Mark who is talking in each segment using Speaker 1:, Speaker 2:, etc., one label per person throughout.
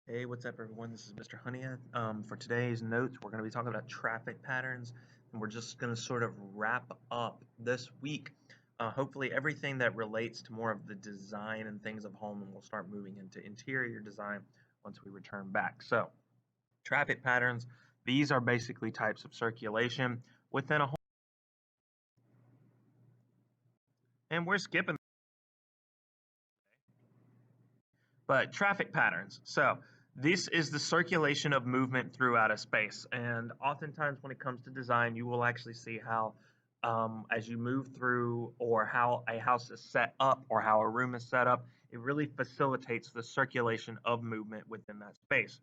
Speaker 1: Hey, what's up, everyone? This is Mr. Honeyead. For today's notes, we're going to be talking about traffic patterns, and we're just going to sort of wrap up this week. Hopefully, everything that relates to more of the design and things of home, and we'll start moving into interior design once we return back. So, traffic patterns, these are basically types of circulation within a home, and we're skipping, but traffic patterns. So, this is the circulation of movement throughout a space. And oftentimes, when it comes to design, you will actually see how, as you move through, or how a house is set up, or how a room is set up, it really facilitates the circulation of movement within that space.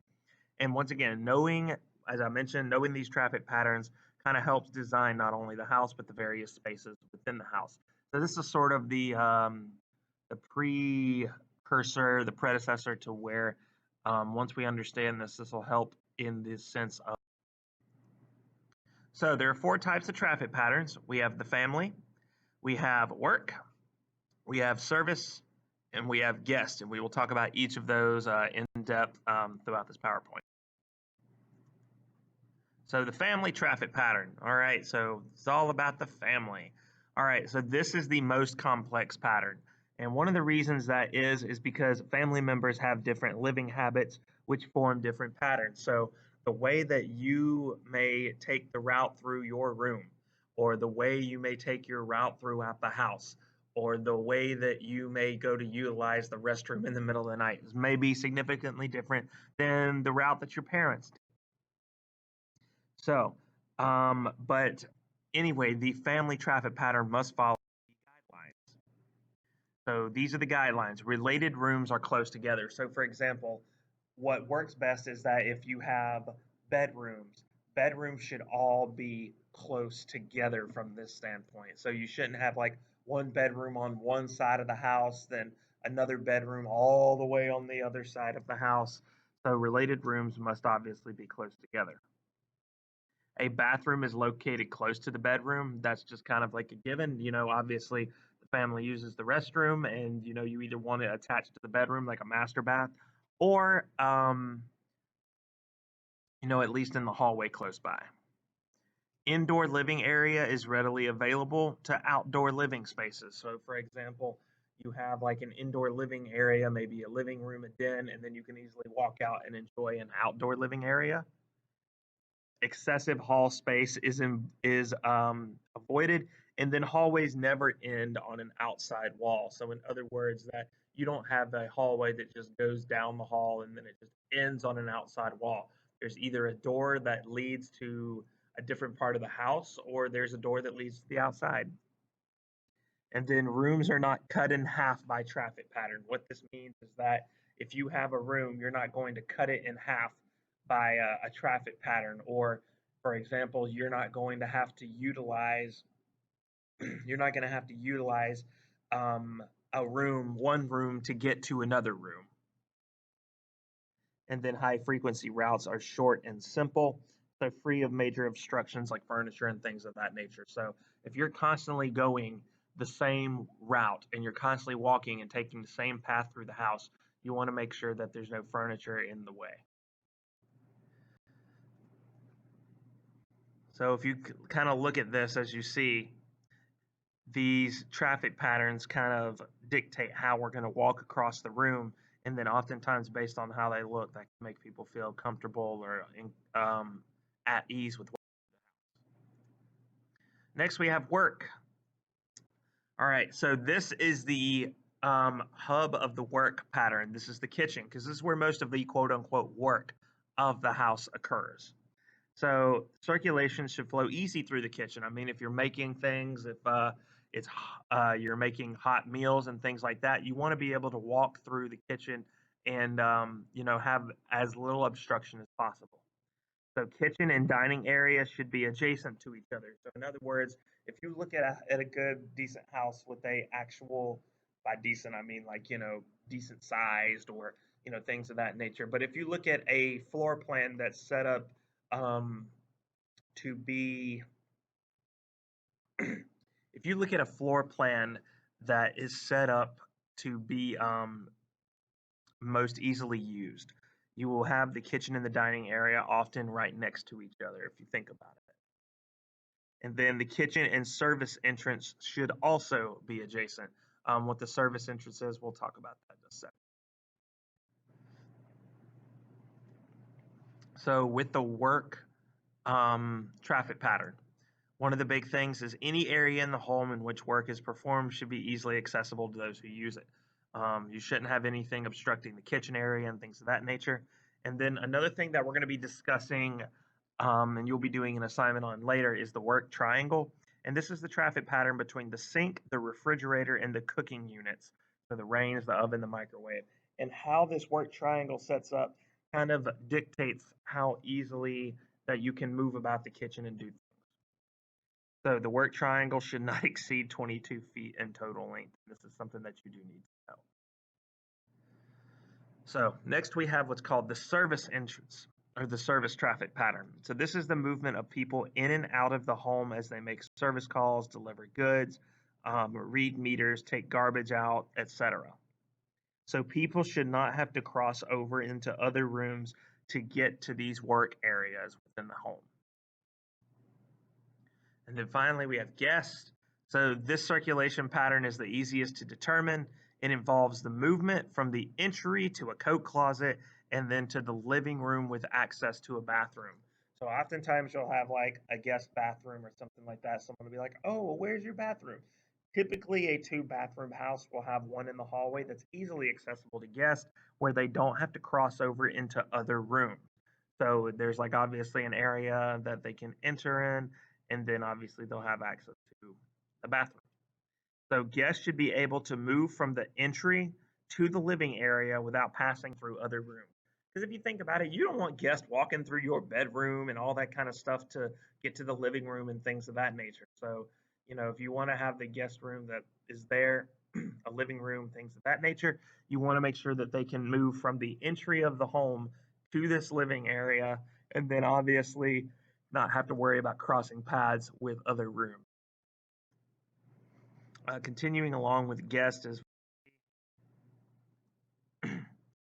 Speaker 1: And once again, knowing, as I mentioned, knowing these traffic patterns kind of helps design not only the house, but the various spaces within the house. So, this is sort of the precursor, the predecessor to where once we understand this, this will help in this sense of. So there are four types of traffic patterns. We have the family, we have work, we have service, and we have guest. And we will talk about each of those in depth throughout this PowerPoint. So the family traffic pattern. All right, so it's all about the family. All right, so this is the most complex pattern. And one of the reasons that is because family members have different living habits, which form different patterns. So the way that you may take the route through your room, or the way you may take your route throughout the house, or the way that you may go to utilize the restroom in the middle of the night may be significantly different than the route that your parents did. So, but anyway, the family traffic pattern must follow the guidelines. So these are the guidelines. Related rooms are close together. So, for example, what works best is that if you have bedrooms, bedrooms should all be close together from this standpoint. So you shouldn't have like one bedroom on one side of the house, then another bedroom all the way on the other side of the house. So related rooms must obviously be close together. A bathroom is located close to the bedroom. That's just kind of like a given. Obviously the family uses the restroom, and you either want it attached to the bedroom like a master bath, or at least in the hallway close by. Indoor living area is readily available to outdoor living spaces. So for example, you have like an indoor living area, maybe a living room, a den, and then you can easily walk out and enjoy an outdoor living area. Excessive hall space is avoided, and then hallways never end on an outside wall. So in other words, that you don't have a hallway that just goes down the hall and then it just ends on an outside wall. There's either a door that leads to a different part of the house, or there's a door that leads to the outside. And then rooms are not cut in half by traffic pattern. What this means is that if you have a room, you're not going to cut it in half by a traffic pattern. Or, for example, you're not going to have to utilize one room to get to another room. And then high frequency routes are short and simple, so free of major obstructions like furniture and things of that nature. So if you're constantly going the same route and you're constantly walking and taking the same path through the house, you want to make sure that there's no furniture in the way. So if you kind of look at this, as you see, these traffic patterns kind of dictate how we're going to walk across the room, and then oftentimes based on how they look, that can make people feel comfortable or at ease with. Next, we have work. All right, so this is the hub of the work pattern. This is the kitchen, because this is where most of the quote unquote work of the house occurs. So circulation should flow easy through the kitchen. I mean, if you're making things, if it's you're making hot meals and things like that, you want to be able to walk through the kitchen and have as little obstruction as possible. So kitchen and dining areas should be adjacent to each other. So in other words, if you look at a good decent house with a actual, by decent I mean like decent sized, or things of that nature. But if you look at a floor plan that's set up um, to be, if you look at a floor plan that is set up to be most easily used, you will have the kitchen and the dining area often right next to each other if you think about it. And then the kitchen and service entrance should also be adjacent. What the service entrance is, we'll talk about that in a second. So with the work traffic pattern, one of the big things is any area in the home in which work is performed should be easily accessible to those who use it. You shouldn't have anything obstructing the kitchen area and things of that nature. And then another thing that we're going to be discussing, and you'll be doing an assignment on later, is the work triangle. And this is the traffic pattern between the sink, the refrigerator, and the cooking units. So the range, the oven, the microwave. And how this work triangle sets up kind of dictates how easily that you can move about the kitchen and do things. So the work triangle should not exceed 22 feet in total length. This is something that you do need to know. So next we have what's called the service entrance or the service traffic pattern. So this is the movement of people in and out of the home as they make service calls, deliver goods, read meters, take garbage out, etc. So people should not have to cross over into other rooms to get to these work areas within the home. And then finally, we have guests. So this circulation pattern is the easiest to determine. It involves the movement from the entry to a coat closet and then to the living room with access to a bathroom. So oftentimes you'll have like a guest bathroom or something like that. Someone will be like, oh, well, where's your bathroom? Typically, a two-bathroom house will have one in the hallway that's easily accessible to guests where they don't have to cross over into other rooms. So there's like obviously an area that they can enter in, and then obviously they'll have access to the bathroom. So guests should be able to move from the entry to the living area without passing through other rooms. Because if you think about it, you don't want guests walking through your bedroom and all that kind of stuff to get to the living room and things of that nature. So, if you want to have the guest room that is there, a living room, things of that nature, you want to make sure that they can move from the entry of the home to this living area and then obviously not have to worry about crossing paths with other rooms. Continuing along with guests is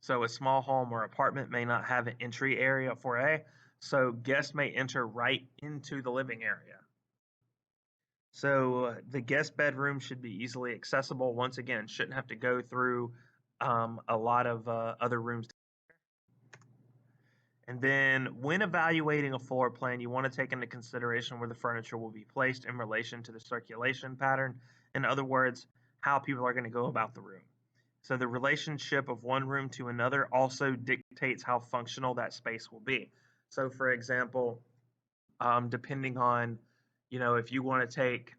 Speaker 1: so a small home or apartment may not have an entry area for so guests may enter right into the living area. So the guest bedroom should be easily accessible. Once again, shouldn't have to go through a lot of other rooms. And then when evaluating a floor plan, you want to take into consideration where the furniture will be placed in relation to the circulation pattern. In other words, how people are going to go about the room. So the relationship of one room to another also dictates how functional that space will be. So for example, depending on, if you want to take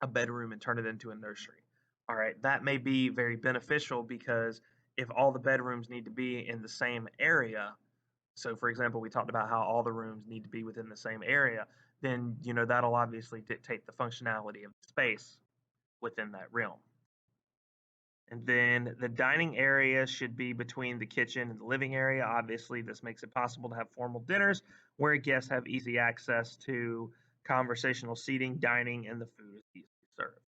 Speaker 1: a bedroom and turn it into a nursery, all right, that may be very beneficial because if all the bedrooms need to be in the same area, so for example, we talked about how all the rooms need to be within the same area, then, that'll obviously dictate the functionality of the space within that realm. And then the dining area should be between the kitchen and the living area. Obviously, this makes it possible to have formal dinners where guests have easy access to conversational seating, dining, and the food is easily served.